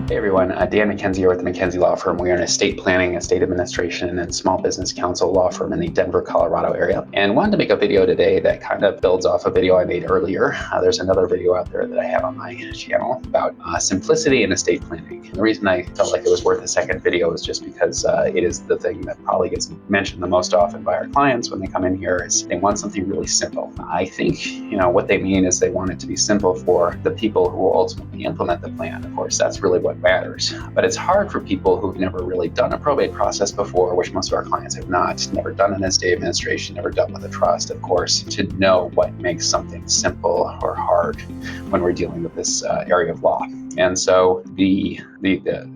Hey everyone, Dan McKenzie here with the McKenzie Law Firm. We are an estate planning, estate administration, and small business counsel law firm in the Denver, Colorado area. And wanted to make a video today that kind of builds off a video I made earlier. There's another video out there that I have on my channel about simplicity in estate planning. And the reason I felt like it was worth a second video is just because it is the thing that probably gets mentioned the most often by our clients when they come in here is they want something really simple. I think, what they mean is they want it to be simple for the people who will ultimately implement the plan. Of course, that's really what matters. But it's hard for people who've never really done a probate process before, which most of our clients have not, never done an estate administration, never dealt with a trust, of course, to know what makes something simple or hard when we're dealing with this area of law. And so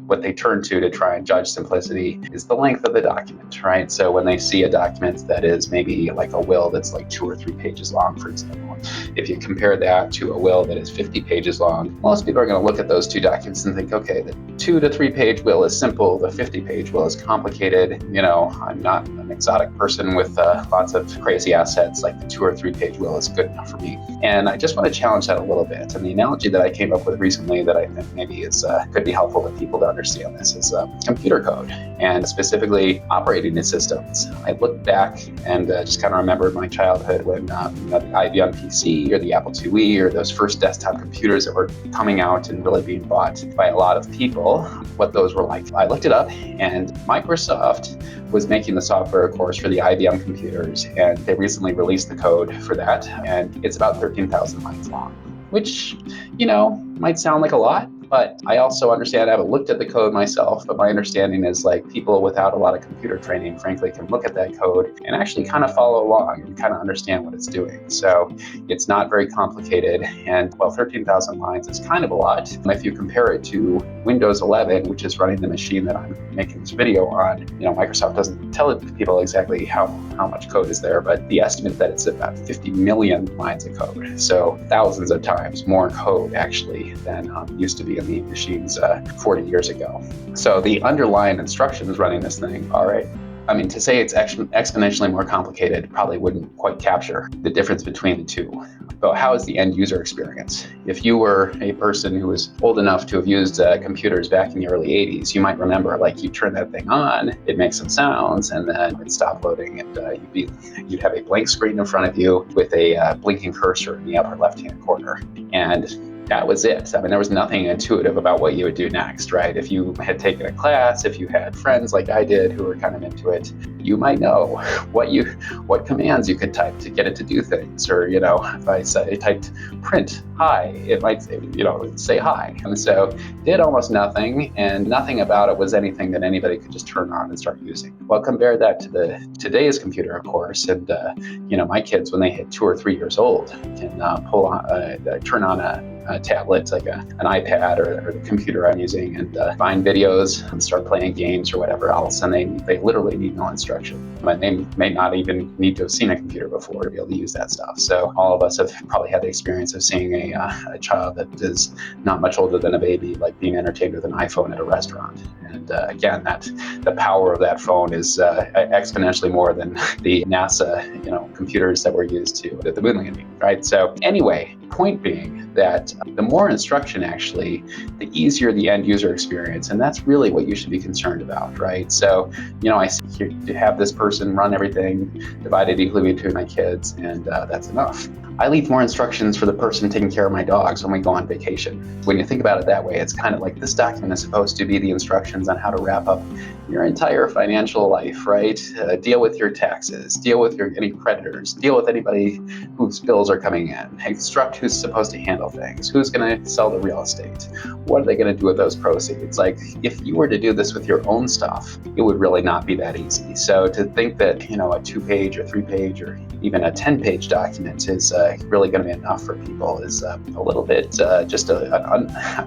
what they turn to try and judge simplicity is the length of the document, right? So when they see a document that is maybe like a will that's like 2 or 3 pages long, for example, if you compare that to a will that is 50 pages long, most people are going to look at those two documents and think, okay, the 2 to 3 page will is simple, the 50-page will is complicated. I'm not an exotic person with lots of crazy assets, like the 2 or 3 page will is good enough for me. And I just want to challenge that a little bit. And the analogy that I came up with recently that I think maybe could be helpful to people to understand this is computer code, and specifically operating systems. I look back and just kind of remember my childhood when the IBM PC or the Apple IIe or those first desktop computers that were coming out and really being bought by a lot of people, what those were like. I looked it up, and Microsoft was making the software, of course, for the IBM computers, and they recently released the code for that, and it's about 13,000 lines long, which, might sound like a lot, but I also understand, I haven't looked at the code myself, but my understanding is like people without a lot of computer training, frankly, can look at that code and actually kind of follow along and kind of understand what it's doing. So it's not very complicated. And 13,000 lines is kind of a lot. And if you compare it to Windows 11, which is running the machine that I'm making this video on, Microsoft doesn't tell people exactly how much code is there, but the estimate that it's about 50 million lines of code. So thousands of times more code actually than used to be in the machines 40 years ago. So the underlying instructions running this thing, all right, to say it's exponentially more complicated probably wouldn't quite capture the difference between the two. But how is the end user experience? If you were a person who was old enough to have used computers back in the early 80s, you might remember, you turn that thing on, it makes some sounds, and then it'd stop loading, and you'd have a blank screen in front of you with a blinking cursor in the upper left-hand corner. And that was it. There was nothing intuitive about what you would do next, right? If you had taken a class, if you had friends like I did who were kind of into it, you might know what commands you could type to get it to do things. Or, if I typed print hi, it might say hi. And so it did almost nothing, and nothing about it was anything that anybody could just turn on and start using. Well, compare that to today's computer, of course. And, my kids, when they hit 2 or 3 years old, can turn on a tablet, like an iPad or the computer I'm using, and find videos and start playing games or whatever else. And they literally need no instruction. But they may not even need to have seen a computer before to be able to use that stuff. So all of us have probably had the experience of seeing a child that is not much older than a baby, being entertained with an iPhone at a restaurant. And again, the power of that phone is exponentially more than the NASA, computers that were used to at the moon landing, right? So anyway, point being that the more instruction actually, the easier the end user experience. And that's really what you should be concerned about, right? So, I have this person run everything divided equally between my kids, and that's enough. I leave more instructions for the person taking care of my dogs when we go on vacation. When you think about it that way, it's kind of like this document is supposed to be the instructions on how to wrap up your entire financial life, right? Deal with your taxes, deal with any creditors, deal with anybody whose bills are coming in, instruct who's supposed to handle things, who's going to sell the real estate, what are they going to do with those proceeds? If you were to do this with your own stuff, it would really not be that easy. So to think that, a 2-page or 3-page or even a 10-page document is really going to be enough for people is a little bit just an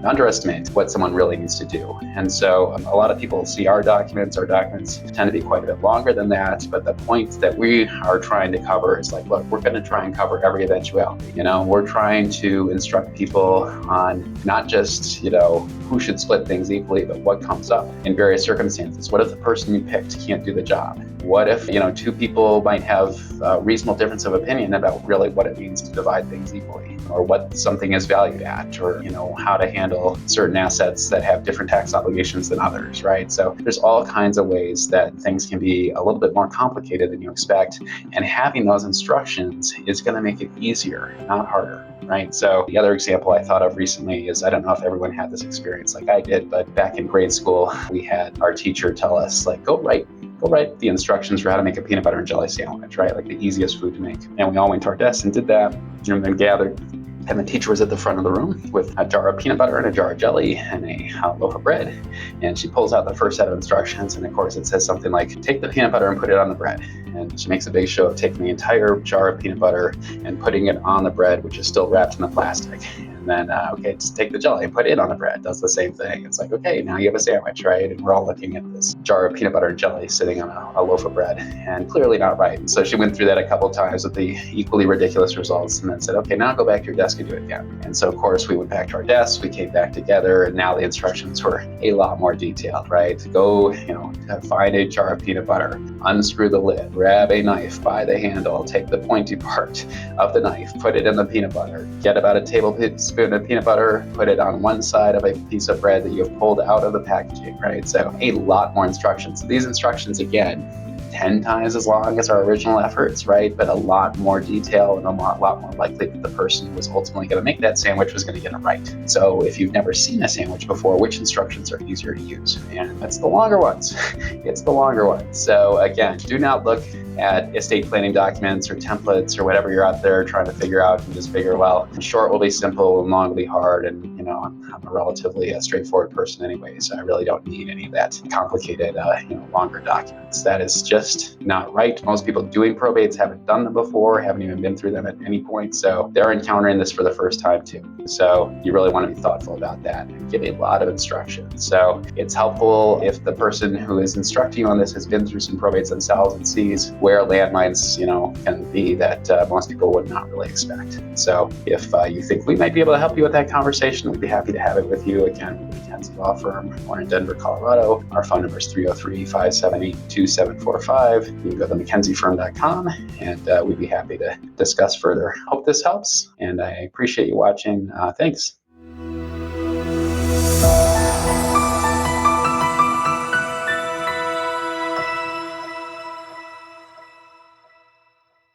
underestimate what someone really needs to do. And so a lot of people see our documents tend to be quite a bit longer than that, but the point that we are trying to cover is look, we're going to try and cover every eventuality. We're trying to instruct people on not just, who should split things equally, but what comes up in various circumstances. What if the person you picked can't do the job? What if, two people might have a reasonable difference of opinion about really what it means to divide things equally, or what something is valued at, or, how to handle certain assets that have different tax obligations than others, right? So there's all kinds of ways that things can be a little bit more complicated than you expect. And having those instructions is going to make it easier, not harder. Right. So the other example I thought of recently is, I don't know if everyone had this experience like I did, but back in grade school, we had our teacher tell us, like, go write the instructions for how to make a peanut butter and jelly sandwich, right? Like the easiest food to make. And we all went to our desks and did that, and then gathered. And the teacher was at the front of the room with a jar of peanut butter and a jar of jelly and a loaf of bread. And she pulls out the first set of instructions. And of course, it says something like, take the peanut butter and put it on the bread. And she makes a big show of taking the entire jar of peanut butter and putting it on the bread, which is still wrapped in the plastic. And then, just take the jelly and put it on the bread. Does the same thing. It's like, okay, now you have a sandwich, right? And we're all looking at this jar of peanut butter and jelly sitting on a loaf of bread, and clearly not right. And so she went through that a couple of times with the equally ridiculous results, and then said, okay, now go back to your desk and do it again. And so, of course, we went back to our desks, we came back together, and now the instructions were a lot more detailed, right? Go, find a jar of peanut butter, unscrew the lid, grab a knife by the handle, take the pointy part of the knife, put it in the peanut butter, get about a tablespoon of peanut butter, put it on one side of a piece of bread that you have pulled out of the packaging, right? So a lot more instructions. So these instructions, again, 10 times as long as our original efforts, right? But a lot more detail, and a lot more likely that the person who was ultimately going to make that sandwich was going to get it right. So if you've never seen a sandwich before, which instructions are easier to use? And that's the longer ones. It's the longer ones. So again, do not look at estate planning documents or templates or whatever you're out there trying to figure out, and just figure, well, short will be simple and long will be hard. And, I'm a relatively straightforward person anyway, so I really don't need any of that complicated, longer documents. That is just not right. Most people doing probates haven't done them before, haven't even been through them at any point. So they're encountering this for the first time too. So you really want to be thoughtful about that and give a lot of instructions. So it's helpful if the person who is instructing you on this has been through some probates themselves and sees where landmines, can be that most people would not really expect. So if you think we might be able to help you with that conversation, we'd be happy to have it with you. Again, we're the McKenzie Law Firm. We're in Denver, Colorado. Our phone number is 303-578-2745. You can go to McKenzieFirm.com, and we'd be happy to discuss further. Hope this helps, and I appreciate you watching. Thanks.